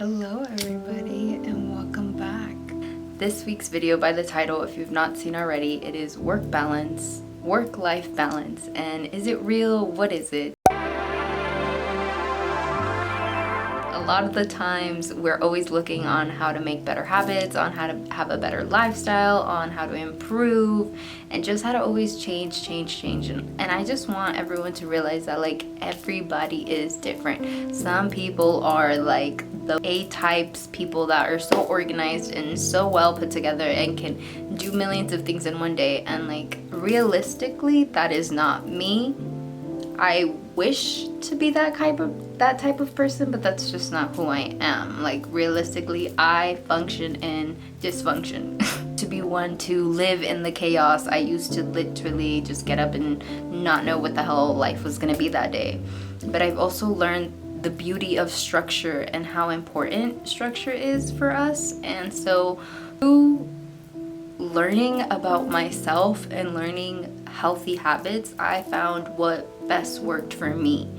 Hello everybody and welcome back. This week's video, by the title, if you've not seen already, it is work-life balance. And is it real? What is it? A lot of the times we're always looking on how to make better habits, on how to have a better lifestyle, on how to improve, and just how to always change. And I just want everyone to realize that like everybody is different. Some people are like the A-types, people that are so organized and so well put together and can do millions of things in one day, and like realistically that is not me. I wish to be that type of person, but that's just not who I am. Like realistically, I function in dysfunction. To be one to live in the chaos, I used to literally just get up and not know what the hell life was gonna be that day. But I've also learned the beauty of structure and how important structure is for us. And so through learning about myself and learning healthy habits, I found what best worked for me.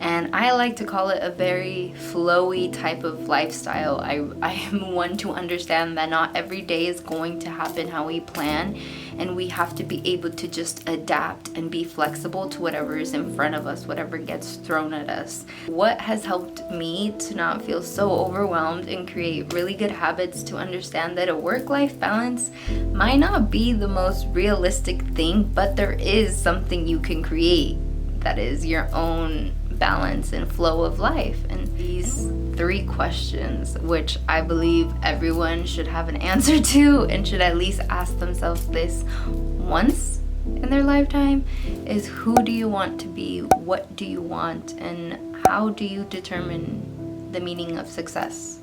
And I like to call it a very flowy type of lifestyle. I am one to understand that not every day is going to happen how we plan, and we have to be able to just adapt and be flexible to whatever is in front of us, whatever gets thrown at us. What has helped me to not feel so overwhelmed and create really good habits to understand that a work-life balance might not be the most realistic thing, but there is something you can create that is your own balance and flow of life. And these 3 questions, which I believe everyone should have an answer to and should at least ask themselves this once in their lifetime, is who do you want to be, what do you want, and how do you determine the meaning of success?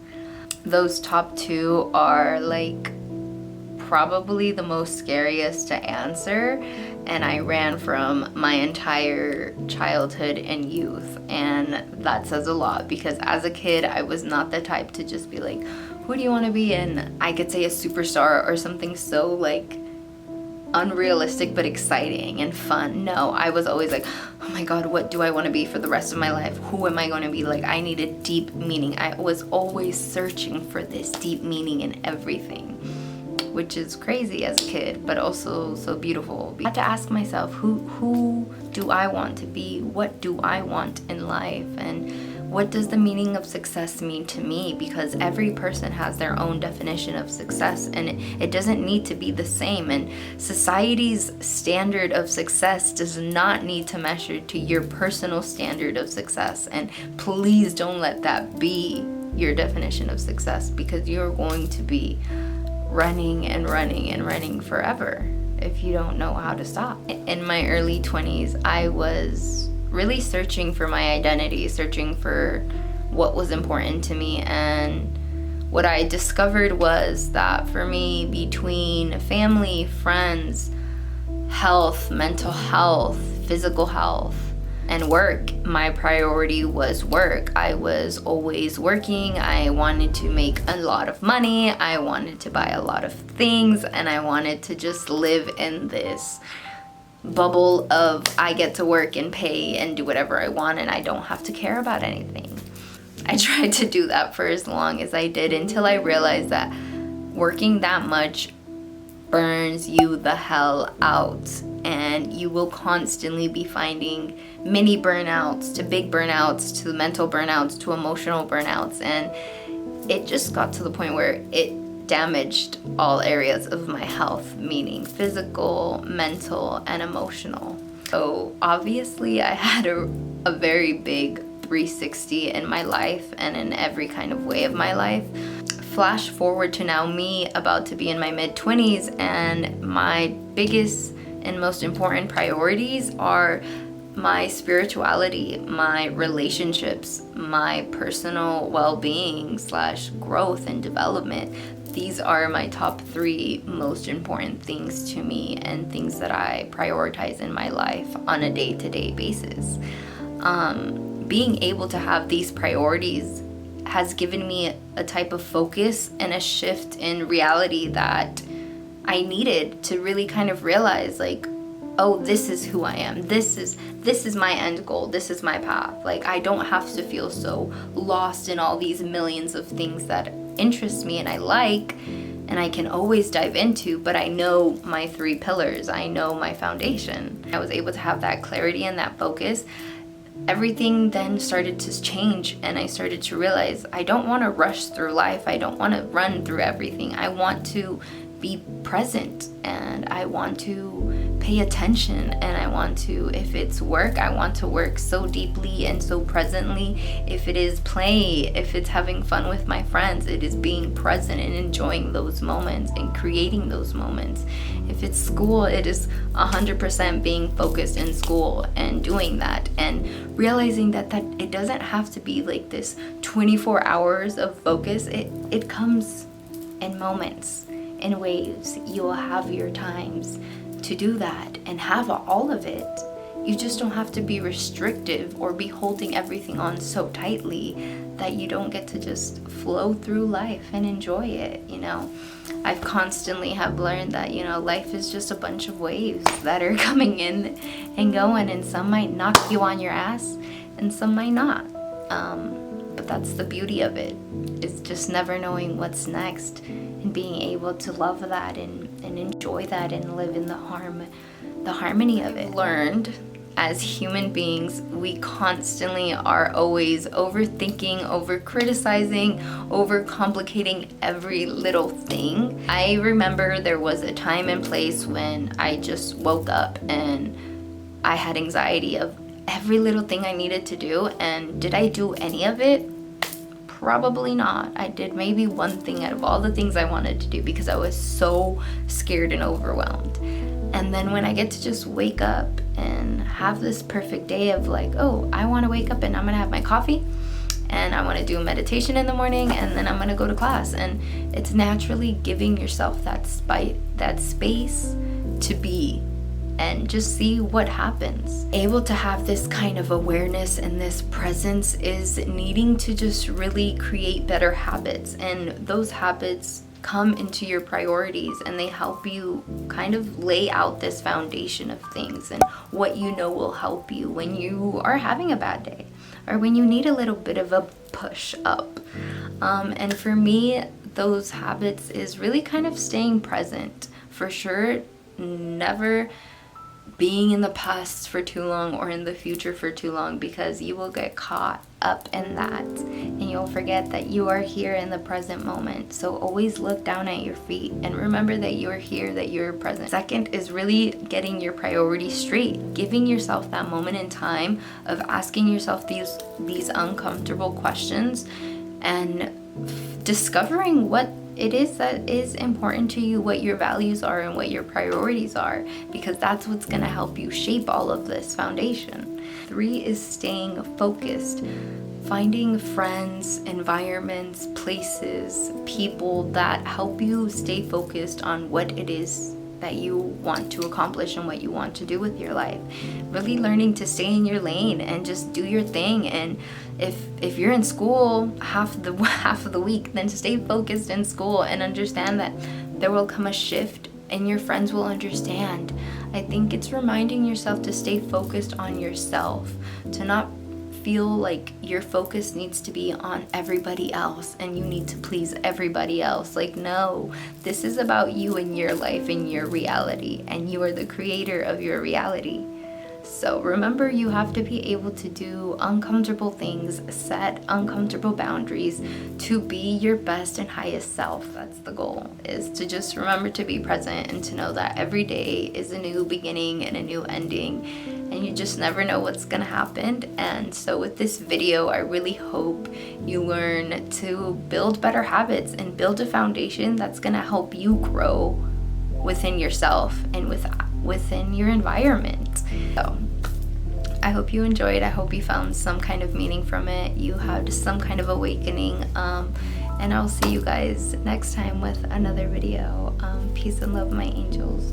Those top 2 are like probably the most scariest to answer, and I ran from my entire childhood and youth, and that says a lot, because as a kid I was not the type to just be like, who do you want to be? And I could say a superstar or something so like unrealistic but exciting and fun. No, I was always like, oh my god, what do I want to be for the rest of my life? Who am I going to be? Like, I needed deep meaning. I was always searching for this deep meaning in everything, which is crazy as a kid, but also so beautiful. I had to ask myself, who do I want to be? What do I want in life? And what does the meaning of success mean to me? Because every person has their own definition of success, and it doesn't need to be the same. And society's standard of success does not need to measure to your personal standard of success. And please don't let that be your definition of success, because you're going to be running forever if you don't know how to stop. In my early 20s, I was really searching for my identity, searching for what was important to me, and what I discovered was that for me, between family, friends, health, mental health, physical health, and work, my priority was work. I was always working. I wanted to make a lot of money. I wanted to buy a lot of things, and I wanted to just live in this bubble of I get to work and pay and do whatever I want, and I don't have to care about anything. I tried to do that for as long as I did, until I realized that working that much burns you the hell out, and you will constantly be finding mini burnouts to big burnouts to mental burnouts to emotional burnouts. And it just got to the point where it damaged all areas of my health, meaning physical, mental, and emotional. So obviously I had a very big 360 in my life and in every kind of way of my life. Flash forward to now, me about to be in my mid-20s, and my biggest and most important priorities are my spirituality, my relationships, my personal well-being / growth and development. These are my top 3 most important things to me, and things that I prioritize in my life on a day-to-day basis. Being able to have these priorities has given me a type of focus and a shift in reality that I needed to really kind of realize, like, oh, this is who I am. This this is my end goal, this is my path. Like, I don't have to feel so lost in all these millions of things that interest me and I like, and I can always dive into, but I know my 3 pillars, I know my foundation. I was able to have that clarity and that focus. Everything then started to change, and I started to realize I don't want to rush through life. I don't want to run through everything. I want to be present, and I want to pay attention, and I want to, if it's work, I want to work so deeply and so presently. If it is play, if it's having fun with my friends, it is being present and enjoying those moments and creating those moments. If it's school, it is 100% being focused in school and doing that, and realizing that it doesn't have to be like this 24 hours of focus. It comes in moments, in waves. You will have your times to do that and have all of it. You just don't have to be restrictive or be holding everything on so tightly that you don't get to just flow through life and enjoy it. I've constantly have learned that, life is just a bunch of waves that are coming in and going, and some might knock you on your ass and some might not. But that's the beauty of it. It's just never knowing what's next and being able to love that and enjoy that and live in the harmony of it. Learned as human beings, we constantly are always overthinking, over criticizing, over complicating every little thing. I remember there was a time and place when I just woke up and I had anxiety of every little thing I needed to do, and did I do any of it? Probably not. I did maybe one thing out of all the things I wanted to do because I was so scared and overwhelmed. And then when I get to just wake up and have this perfect day of like, oh, I want to wake up and I'm gonna have my coffee and I want to do a meditation in the morning and then I'm gonna go to class, and it's naturally giving yourself that space to be and just see what happens. Able to have this kind of awareness and this presence is needing to just really create better habits, and those habits come into your priorities and they help you kind of lay out this foundation of things and what will help you when you are having a bad day or when you need a little bit of a push up. And for me, those habits is really kind of staying present, for sure. Never being in the past for too long or in the future for too long, because you will get caught up in that and you'll forget that you are here in the present moment. So always look down at your feet and remember that you're here, that you're present. Second is really getting your priorities straight, giving yourself that moment in time of asking yourself these uncomfortable questions and discovering what it is that is important to you, what your values are and what your priorities are, because that's what's going to help you shape all of this foundation. 3 is staying focused, finding friends, environments, places, people that help you stay focused on what it is that you want to accomplish and what you want to do with your life. Really learning to stay in your lane and just do your thing. And if you're in school half of the week, then stay focused in school and understand that there will come a shift and your friends will understand. I think it's reminding yourself to stay focused on yourself, to not feel like your focus needs to be on everybody else and you need to please everybody else. Like, no, this is about you and your life and your reality, and you are the creator of your reality. So remember, you have to be able to do uncomfortable things, set uncomfortable boundaries to be your best and highest self. That's the goal, is to just remember to be present and to know that every day is a new beginning and a new ending, and you just never know what's gonna happen. And so with this video, I really hope you learn to build better habits and build a foundation that's gonna help you grow within yourself and within your environment. So I hope you enjoyed. I hope you found some kind of meaning from it. You had some kind of awakening. And I'll see you guys next time with another video. Peace and love, my angels.